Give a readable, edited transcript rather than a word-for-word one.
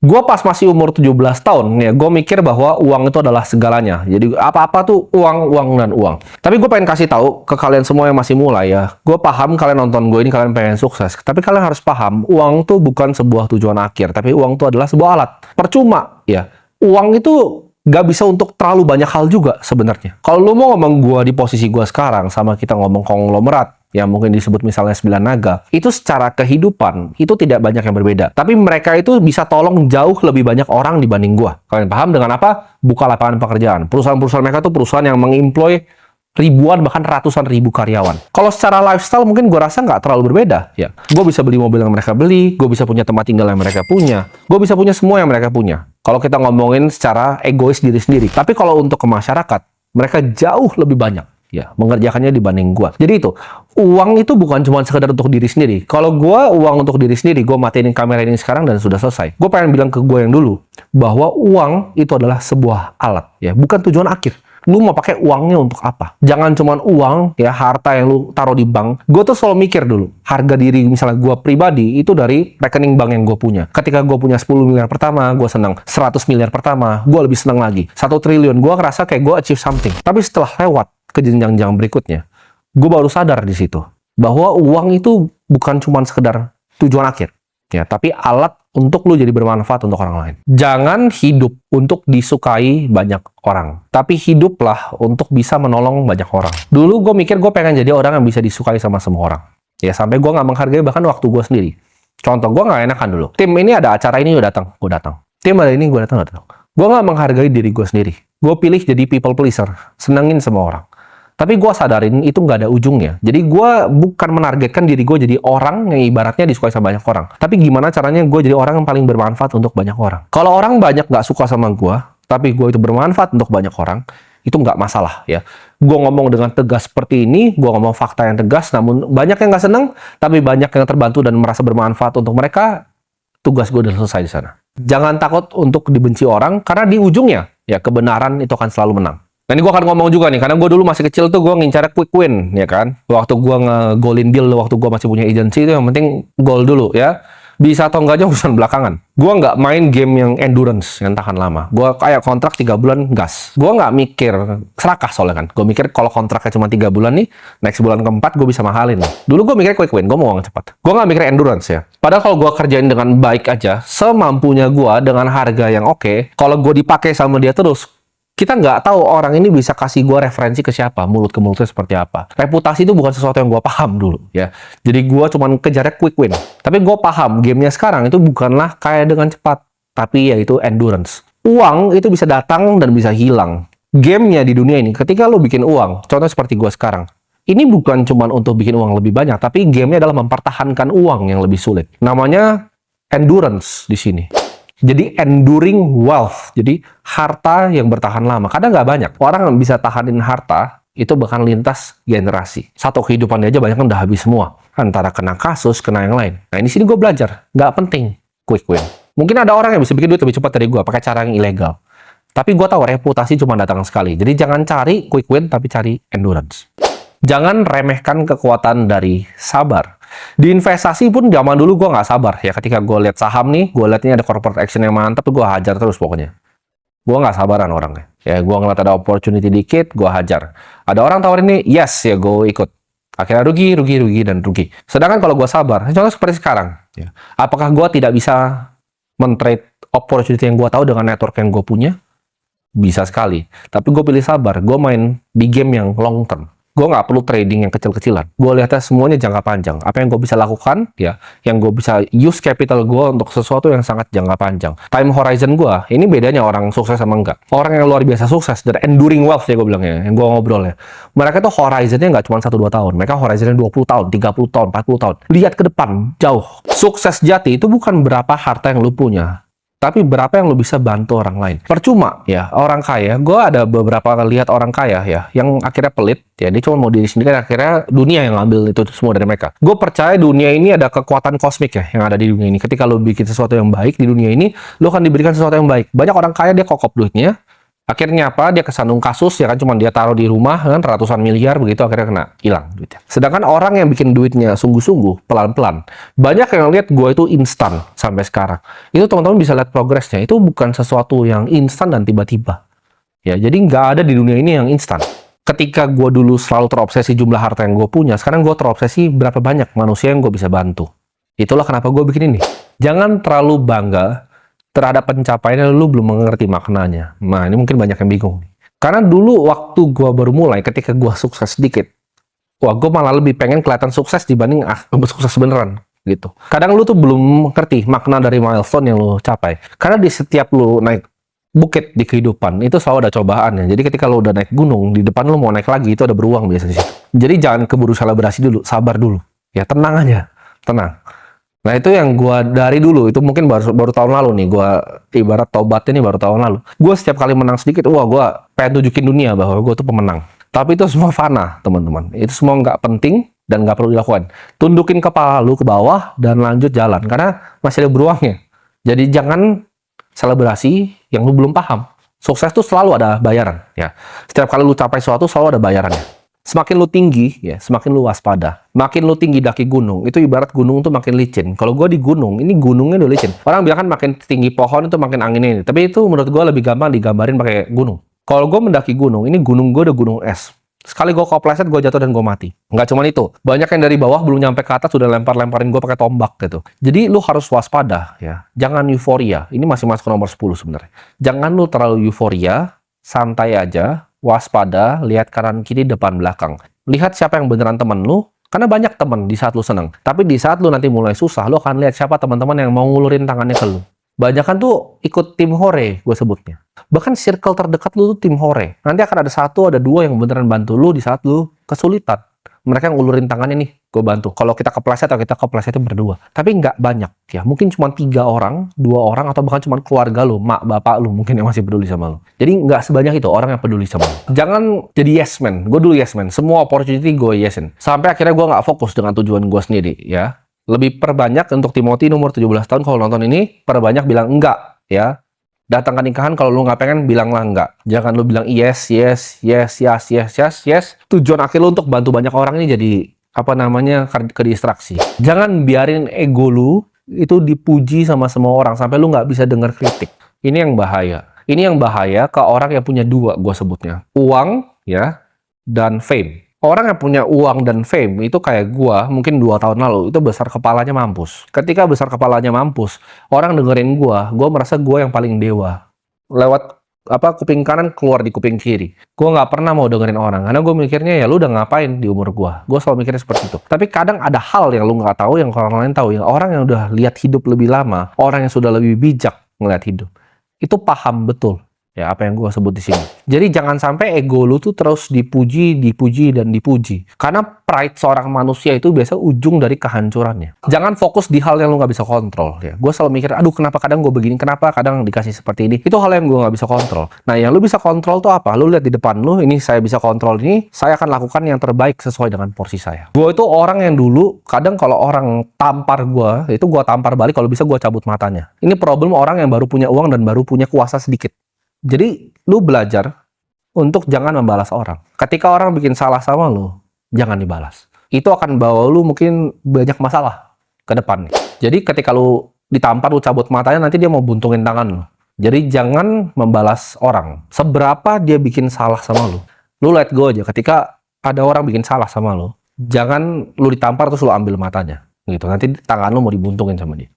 Gue pas masih umur 17 tahun, ya, gue mikir bahwa uang itu adalah segalanya. Jadi apa-apa tuh uang, uang, dan uang. Tapi gue pengen kasih tahu ke kalian semua yang masih mulai ya. Gue paham kalian nonton gue ini, kalian pengen sukses. Tapi kalian harus paham, uang tuh bukan sebuah tujuan akhir. Tapi uang tuh adalah sebuah alat. Percuma, ya. Uang itu gak bisa untuk terlalu banyak hal juga sebenarnya. Kalau lu mau ngomong gue di posisi gue sekarang, sama kita ngomong konglomerat, yang mungkin disebut misalnya 9 naga, itu secara kehidupan, itu tidak banyak yang berbeda. Tapi mereka itu bisa tolong jauh lebih banyak orang dibanding gua. Kalian paham dengan apa? Buka lapangan pekerjaan. Perusahaan-perusahaan mereka tuh perusahaan yang mengemploy ribuan, bahkan ratusan ribu karyawan. Kalau secara lifestyle mungkin gua rasa nggak terlalu berbeda. Ya, gua bisa beli mobil yang mereka beli, gua bisa punya tempat tinggal yang mereka punya, gua bisa punya semua yang mereka punya. Kalau kita ngomongin secara egois diri sendiri. Tapi kalau untuk ke masyarakat, mereka jauh lebih banyak, ya, mengerjakannya dibanding gua. Jadi itu, uang itu bukan cuma sekedar untuk diri sendiri. Kalau gua uang untuk diri sendiri, gua matiin kamera ini sekarang dan sudah selesai. Gua pengen bilang ke gua yang dulu, bahwa uang itu adalah sebuah alat, ya, bukan tujuan akhir. Lu mau pakai uangnya untuk apa? Jangan cuma uang, ya, harta yang lu taruh di bank. Gue tuh selalu mikir dulu, harga diri misalnya gue pribadi, itu dari rekening bank yang gue punya. Ketika gue punya 10 miliar pertama, gue senang. 100 miliar pertama, gue lebih senang lagi. 1 triliun, gue ngerasa kayak gue achieve something. Tapi setelah lewat ke jenjang-jenjang berikutnya, gue baru sadar di situ, bahwa uang itu bukan cuma sekedar tujuan akhir, ya, tapi alat untuk lu jadi bermanfaat untuk orang lain. Jangan hidup untuk disukai banyak orang, tapi hiduplah untuk bisa menolong banyak orang. Dulu gue mikir gue pengen jadi orang yang bisa disukai sama semua orang. Ya, sampai gue nggak menghargai bahkan waktu gue sendiri. Contoh, gue nggak enakan dulu. Tim ini ada acara ini, gue datang. Tim ada ini, gue datang. Gue nggak menghargai diri gue sendiri. Gue pilih jadi people pleaser, senengin semua orang. Tapi gue sadarin itu nggak ada ujungnya. Jadi gue bukan menargetkan diri gue jadi orang yang ibaratnya disukai sama banyak orang. Tapi gimana caranya gue jadi orang yang paling bermanfaat untuk banyak orang. Kalau orang banyak nggak suka sama gue, tapi gue itu bermanfaat untuk banyak orang, itu nggak masalah, ya. Gue ngomong dengan tegas seperti ini, gue ngomong fakta yang tegas, namun banyak yang nggak seneng, tapi banyak yang terbantu dan merasa bermanfaat untuk mereka, tugas gue udah selesai di sana. Jangan takut untuk dibenci orang, karena di ujungnya, ya, kebenaran itu akan selalu menang. Nah, ini gue akan ngomong juga nih, karena gue dulu masih kecil tuh gue ngincar quick win, ya kan? Waktu gue nge-goalin deal, waktu gue masih punya agency itu yang penting goal dulu, ya. Bisa atau enggaknya urusan belakangan. Gue nggak main game yang endurance, yang tahan lama. Gue kayak kontrak 3 bulan gas. Gue nggak mikir, serakah soalnya kan. Gue mikir kalau kontraknya cuma 3 bulan nih, next bulan keempat gue bisa mahalin. Dulu gue mikir quick win, gue mau uang cepat. Gue nggak mikir endurance, ya. Padahal kalau gue kerjain dengan baik aja, semampunya gue, dengan harga yang oke, kalau gue dipakai sama dia terus, kita nggak tahu orang ini bisa kasih gue referensi ke siapa, mulut ke mulutnya seperti apa. Reputasi itu bukan sesuatu yang gue paham dulu, ya. Jadi gue cuman kejarnya quick win. Tapi gue paham, gamenya sekarang itu bukanlah kaya dengan cepat, tapi yaitu endurance. Uang itu bisa datang dan bisa hilang. Gamenya di dunia ini, ketika lo bikin uang, contoh seperti gue sekarang, ini bukan cuman untuk bikin uang lebih banyak, tapi gamenya adalah mempertahankan uang yang lebih sulit. Namanya endurance di sini. Jadi enduring wealth, jadi harta yang bertahan lama. Kadang nggak banyak orang yang bisa tahanin harta itu bahkan lintas generasi. Satu kehidupan aja banyak kan udah habis semua. Antara kena kasus, kena yang lain. Nah, di sini gue belajar, nggak penting quick win. Mungkin ada orang yang bisa bikin duit lebih cepat dari gue pakai cara yang ilegal. Tapi gue tahu reputasi cuma datang sekali. Jadi jangan cari quick win, tapi cari endurance. Jangan remehkan kekuatan dari sabar. Di investasi pun zaman dulu gue nggak sabar, ya. Ketika gue lihat saham nih, gue lihat ini ada corporate action yang mantap, gue hajar terus pokoknya. Gue nggak sabaran orangnya, ya. Gue ngeliat ada opportunity dikit, gue hajar. Ada orang tawarin ini, yes, ya, gue ikut. Akhirnya rugi, dan rugi. Sedangkan kalau gue sabar, contoh seperti sekarang, ya. Apakah gue tidak bisa men-trade opportunity yang gue tahu dengan network yang gue punya? Bisa sekali. Tapi gue pilih sabar, gue main di game yang long term. Gue nggak perlu trading yang kecil-kecilan. Gue lihatnya semuanya jangka panjang. Apa yang gue bisa lakukan, ya, yang gue bisa use capital gue untuk sesuatu yang sangat jangka panjang. Time horizon gue, ini bedanya orang sukses sama enggak. Orang yang luar biasa sukses, dan enduring wealth ya gue bilangnya, yang gue ngobrol ya. Mereka tuh horizonnya nggak cuma 1-2 tahun. Mereka horizonnya 20 tahun, 30 tahun, 40 tahun. Lihat ke depan, jauh. Sukses jati itu bukan berapa harta yang lu punya, tapi berapa yang lo bisa bantu orang lain. Percuma, ya, orang kaya. Gue ada beberapa lihat orang kaya, ya, yang akhirnya pelit, ya, dia cuma mau diri sendiri, dan akhirnya dunia yang ngambil itu semua dari mereka. Gue percaya dunia ini ada kekuatan kosmik, ya, yang ada di dunia ini. Ketika lo bikin sesuatu yang baik di dunia ini, lo akan diberikan sesuatu yang baik. Banyak orang kaya, dia kokop duitnya, Akhirnya apa? Dia kesandung kasus ya kan, cuma dia taruh di rumah kan ratusan miliar begitu, akhirnya kena hilang duitnya. Sedangkan orang yang bikin duitnya sungguh-sungguh, pelan-pelan, banyak yang lihat gue itu instan sampai sekarang. Itu teman-teman bisa lihat progresnya. Itu bukan sesuatu yang instan dan tiba-tiba. Ya, jadi nggak ada di dunia ini yang instan. Ketika gue dulu selalu terobsesi jumlah harta yang gue punya, sekarang gue terobsesi berapa banyak manusia yang gue bisa bantu. Itulah kenapa gue bikin ini. Jangan terlalu bangga terhadap pencapaiannya lu belum mengerti maknanya. Nah, ini mungkin banyak yang bingung. Karena dulu waktu gua baru mulai, ketika gua sukses sedikit, wah gua malah lebih pengen kelihatan sukses dibanding sukses beneran gitu. Kadang lu tuh belum ngerti makna dari milestone yang lu capai. Karena di setiap lu naik bukit di kehidupan, itu selalu ada cobaan ya. Jadi ketika lu udah naik gunung, di depan lu mau naik lagi, itu ada beruang biasanya sih. Jadi jangan keburu selebrasi dulu, sabar dulu. Ya tenang aja, tenang. Nah itu yang gua dari dulu, itu mungkin baru tahun lalu nih, gua ibarat tobatnya nih baru tahun lalu. Gua setiap kali menang sedikit, wah gua pengen tunjukin dunia bahwa gua tuh pemenang. Tapi itu semua fana, teman-teman. Itu semua nggak penting dan nggak perlu dilakukan. Tundukin kepala lu ke bawah dan lanjut jalan, karena masih ada beruangnya. Jadi jangan selebrasi yang lu belum paham. Sukses tuh selalu ada bayaran, ya. Setiap kali lu capai sesuatu selalu ada bayarannya. Semakin lu tinggi, ya, semakin lu waspada. Makin lu tinggi daki gunung, itu ibarat gunung tuh makin licin. Kalau gue di gunung, ini gunungnya udah licin. Orang bilang kan makin tinggi pohon itu makin anginnya ini. Tapi itu menurut gue lebih gampang digambarin pakai gunung. Kalau gue mendaki gunung, ini gunung gue udah gunung es. Sekali gue kepleset, gue jatuh dan gue mati. Nggak cuma itu. Banyak yang dari bawah belum nyampe ke atas sudah lempar-lemparin gue pakai tombak gitu. Jadi lu harus waspada, ya. Jangan euforia. Ini masih masuk ke nomor 10 sebenarnya. Jangan lu terlalu euforia, santai aja. Waspada, lihat kanan kiri depan belakang. Lihat siapa yang beneran temen lu, karena banyak temen di saat lu seneng. Tapi di saat lu nanti mulai susah, lu akan lihat siapa teman-teman yang mau ngulurin tangannya ke lu. Banyakan tuh ikut tim hore, gue sebutnya. Bahkan circle terdekat lu tuh tim hore. Nanti akan ada satu, ada dua yang beneran bantu lu di saat lu kesulitan. Mereka yang ngulurin tangannya nih, gue bantu. Kalau kita kepleset atau kita kepleset itu berdua. Tapi nggak banyak ya. Mungkin cuma 3 orang, 2 orang, atau bahkan cuma keluarga lu, mak, bapak lu mungkin yang masih peduli sama lu. Jadi nggak sebanyak itu orang yang peduli sama lu. Jangan jadi yes man. Gue dulu yes man. Semua opportunity gue yesin. Sampai akhirnya gue nggak fokus dengan tujuan gue sendiri ya. Lebih perbanyak untuk Timothy umur 17 tahun kalau nonton ini, perbanyak bilang enggak ya. Datang ke nikahan kalau lu nggak pengen, bilanglah enggak. Jangan lu bilang yes, yes, yes, yes, yes, yes, yes. Tujuan akhir lu untuk bantu banyak orang ini jadi apa namanya ke distraksi. Jangan biarin ego lu itu dipuji sama semua orang sampai lu nggak bisa dengar kritik. Ini yang bahaya. Ini yang bahaya ke orang yang punya dua, gue sebutnya. Uang ya dan fame. Orang yang punya uang dan fame itu kayak gua mungkin 2 tahun lalu itu besar kepalanya mampus. Ketika besar kepalanya mampus, orang dengerin gua merasa gua yang paling dewa. Lewat apa kuping kanan keluar di kuping kiri. Gua nggak pernah mau dengerin orang karena gua mikirnya ya lu udah ngapain di umur gua. Gua selalu mikirnya seperti itu. Tapi kadang ada hal yang lu nggak tahu yang orang lain tahu. Yang orang yang udah lihat hidup lebih lama, orang yang sudah lebih bijak ngeliat hidup, itu paham betul. Ya, apa yang gue sebut di sini. Jadi jangan sampai ego lu tuh terus dipuji, dan dipuji. Karena pride seorang manusia itu biasa ujung dari kehancurannya. Jangan fokus di hal yang lu nggak bisa kontrol. Ya, gue selalu mikir, aduh kenapa kadang gue begini, kenapa kadang dikasih seperti ini. Itu hal yang gue nggak bisa kontrol. Nah, yang lu bisa kontrol tuh apa? Lu lihat di depan lu, ini saya bisa kontrol ini, saya akan lakukan yang terbaik sesuai dengan porsi saya. Gue itu orang yang dulu, kadang kalau orang tampar gue, itu gue tampar balik, kalau bisa gue cabut matanya. Ini problem orang yang baru punya uang dan baru punya kuasa sedikit. Jadi, lu belajar untuk jangan membalas orang. Ketika orang bikin salah sama lu, jangan dibalas. Itu akan bawa lu mungkin banyak masalah ke depan. Jadi, ketika lu ditampar, lu cabut matanya, nanti dia mau buntungin tangan lu. Jadi, jangan membalas orang. Seberapa dia bikin salah sama lu let go aja. Ketika ada orang bikin salah sama lu, jangan lu ditampar terus lu ambil matanya. Gitu. Nanti tangan lu mau dibuntungin sama dia.